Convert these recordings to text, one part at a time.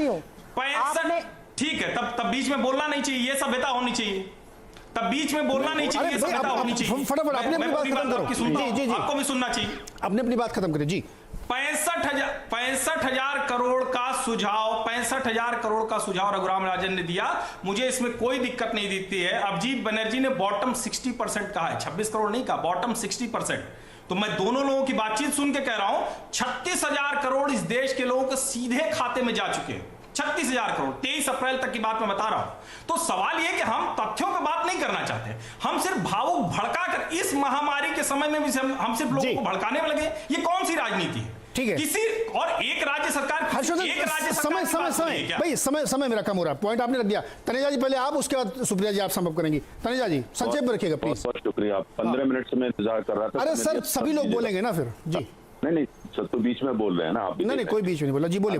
चाहती हूँ। 65, ठीक है, तब बीच में बोलना नहीं चाहिए, ये सभ्यता होनी चाहिए, तब बीच में बोलना नहीं चाहिए, ये सभ्यता होनी चाहिए। फटाफट अपनी बात खत्म करो। आपको भी सुनना चाहिए, अपनी बात खत्म करें जी। 65,000 करोड़ का सुझाव, 65,000 करोड़ का सुझाव रघुराम राजन ने दिया, मुझे इसमें कोई दिक्कत नहीं दिखती है। अभिजीत बनर्जी ने बॉटम 60% कहा है, 26 करोड़ नहीं कहा, बॉटम 60%। तो मैं दोनों लोगों की बातचीत सुन के कह रहा हूं, 36,000 करोड़ इस देश के लोगों के सीधे खाते में जा चुके हैं, 36,000 करोड़, 23 अप्रैल तक की बात मैं बता रहा हूं। तो सवाल यह कि हम तथ्यों पर बात नहीं करना चाहते, हम सिर्फ भावुक भड़काकर इस महामारी के समय में भी हम सिर्फ लोगों को भड़काने में लगे। ये कौन सी राजनीति है? ठीक है, किसी और एक राज्य सरकार, समय मेरा कम हो रहा है, पॉइंट आपने रख दिया। तनेजा जी पहले आप, उसके बाद सुप्रिया जी आप समाप्त करेंगी। तनेजा जी संक्षेप में रखिएगा प्लीज। बहुत शुक्रिया, 15 मिनट से मैं इंतजार कर रहा था। अरे सर सभी लोग बोलेंगे ना फिर जी। नहीं सर, तो बीच में बोल रहे हैं ना आप। नहीं कोई बीच में नहीं बोला जी, बोलिए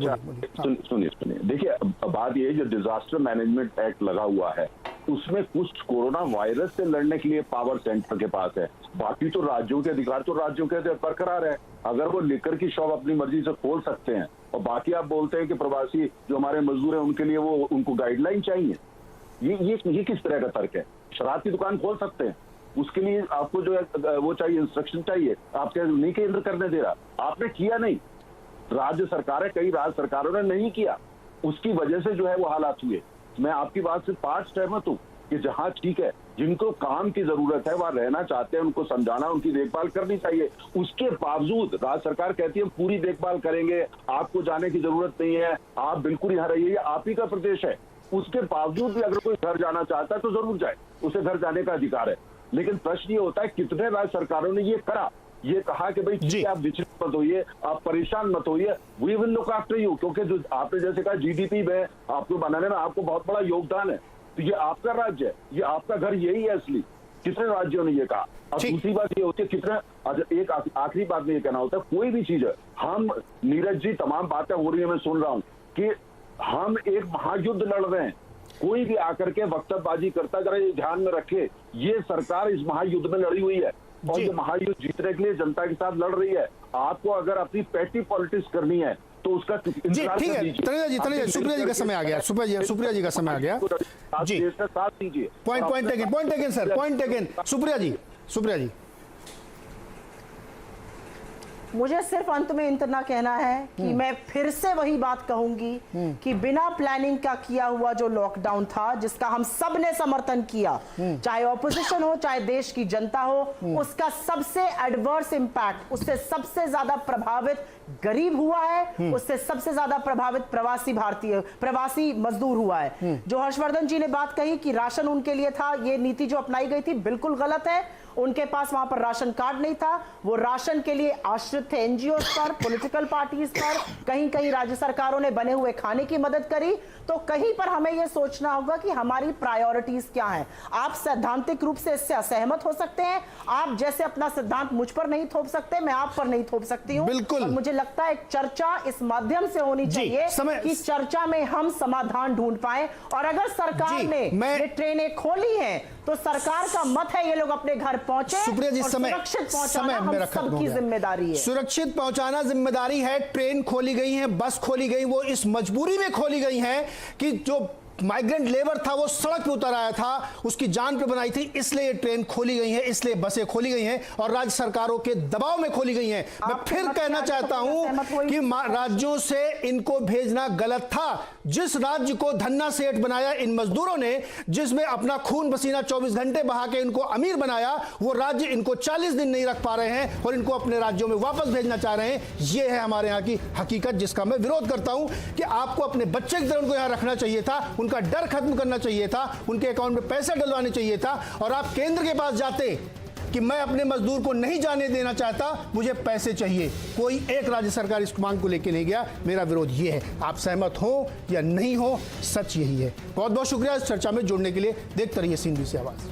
सुनिए। देखिए बात ये, जो डिजास्टर मैनेजमेंट एक्ट लगा हुआ है उसमें कुछ कोरोना वायरस से लड़ने के लिए पावर सेंटर के पास है, बाकी तो राज्यों के अधिकार तो राज्यों के बरकरार है। अगर वो लिकर की शॉप अपनी मर्जी से खोल सकते हैं, और बाकी आप बोलते हैं कि प्रवासी जो हमारे मजदूर हैं उनके लिए वो उनको गाइडलाइन चाहिए, ये किस तरह का तर्क है? शराब की दुकान खोल सकते हैं, उसके लिए आपको जो है वो चाहिए, इंस्ट्रक्शन चाहिए, आपके नहीं केंद्र करने दे रहा, आपने किया नहीं। राज्य सरकारें, कई राज्य सरकारों ने नहीं किया, उसकी वजह से जो है वो हालात हुए। मैं आपकी बात से पार्ट सहमत हूँ कि जहां ठीक है, जिनको काम की जरूरत है वहां रहना चाहते हैं, उनको समझाना, उनकी देखभाल करनी चाहिए। उसके बावजूद राज्य सरकार कहती है पूरी देखभाल करेंगे, आपको जाने की जरूरत नहीं है, आप बिल्कुल यहाँ रहिए, आप ही का प्रदेश है। उसके बावजूद भी अगर कोई घर जाना चाहता है तो जरूर जाए, उसे घर जाने का अधिकार है। लेकिन प्रश्न ये होता है कितने राज्य सरकारों ने ये करा, ये कहा कि भाई ठीक है, आप विचलित मत होइए, आप परेशान मत होइए, we will look after you, क्योंकि जो आपने जैसे कहा जीडीपी में आपको बनाने में आपको बहुत बड़ा योगदान है, तो ये आपका राज्य है, ये आपका घर यही है असली। कितने राज्यों ने ये कहा। अब दूसरी बात ये होती है कितने, एक आखिरी बात में ये कहना होता है, कोई भी चीज है, हम नीरज जी तमाम बातें हो रही है, मैं सुन रहा हूँ कि हम एक महायुद्ध लड़ रहे हैं, कोई भी आकर के वक्तव्यबाजी करता, जरा ये ध्यान में रखे, ये सरकार इस महायुद्ध में लड़ी हुई है और ये महायुद्ध जीतने के लिए जनता के साथ लड़ रही है। आपको अगर अपनी पैटी पॉलिटिक्स करनी है तो उसका जी ठीक है। तनेजा जी सुप्रिया जी का समय आ गया, सुप्रिया जी का समय आ गया जी, साथ दीजिए। Point taken sir, point taken. Supriya ji मुझे सिर्फ अंत में इतना कहना है कि मैं फिर से वही बात कहूंगी कि बिना प्लानिंग का किया हुआ जो लॉकडाउन था, जिसका हम सब ने समर्थन किया, चाहे ऑपोजिशन हो चाहे देश की जनता हो, उसका सबसे एडवर्स इंपैक्ट, उससे सबसे ज्यादा प्रभावित गरीब हुआ है, उससे सबसे ज्यादा प्रभावित प्रवासी मजदूर हुआ है। जो हर्षवर्धन जी ने बात कही कि राशन उनके लिए था, ये नीति जो अपनाई गई थी बिल्कुल गलत है। उनके पास वहां पर राशन कार्ड नहीं था, वो राशन के लिए आश्रित थे एनजीओ पर, पॉलिटिकल पार्टीज पर, कहीं कहीं राज्य सरकारों ने बने हुए खाने की मदद करी। तो कहीं पर हमें यह सोचना होगा कि हमारी प्रायोरिटीज क्या हैं। आप सैद्धांतिक रूप से इससे असहमत हो सकते हैं, आप जैसे अपना सिद्धांत मुझ पर नहीं थोप सकते, मैं आप पर नहीं थोप सकती हूं। बिल्कुल। मुझे लगता है एक चर्चा इस माध्यम से होनी चाहिए कि चर्चा में हम समाधान ढूंढ पाए। और अगर सरकार ने ये ट्रेनें खोली हैं तो सरकार का मत है ये लोग अपने घर पहुंचे। सुप्रिया जी सुरक्षित पहुंचाना हम सबकी जिम्मेदारी है, सुरक्षित पहुंचाना जिम्मेदारी है। ट्रेन खोली गई है, बस खोली गई, वो इस मजबूरी में खोली गई है कि जो माइग्रेंट लेबर था वो सड़क पे उतर आया था, उसकी जान पे बनाई थी, इसलिए ट्रेन खोली गई है, इसलिए बसें खोली गई हैं और राज्य सरकारों के दबाव में खोली गई हैं। मैं फिर कहना चाहता हूं कि राज्यों से इनको भेजना गलत था। जिस राज्य को धन्ना सेठ बनाया इन मजदूरों ने, जिसमें अपना खून पसीना 24 घंटे बहा के इनको अमीर बनाया, वो राज्य इनको 40 दिन नहीं रख पा रहे हैं और इनको अपने राज्यों में वापस भेजना चाह रहे हैं। यह है हमारे यहाँ की हकीकत, जिसका मैं विरोध करता हूं कि आपको अपने बच्चे की तरह उनको यहां रखना चाहिए था, उनका डर खत्म करना चाहिए था, उनके अकाउंट में पैसे डलवाने चाहिए था। और आप केंद्र के पास जाते कि मैं अपने मजदूर को नहीं जाने देना चाहता, मुझे पैसे चाहिए। कोई एक राज्य सरकार इस मांग को लेकर नहीं गया। मेरा विरोध ये है, आप सहमत हो या नहीं हो, सच यही है। बहुत बहुत शुक्रिया इस चर्चा में जुड़ने के लिए। देखते रहिए CNBC आवाज।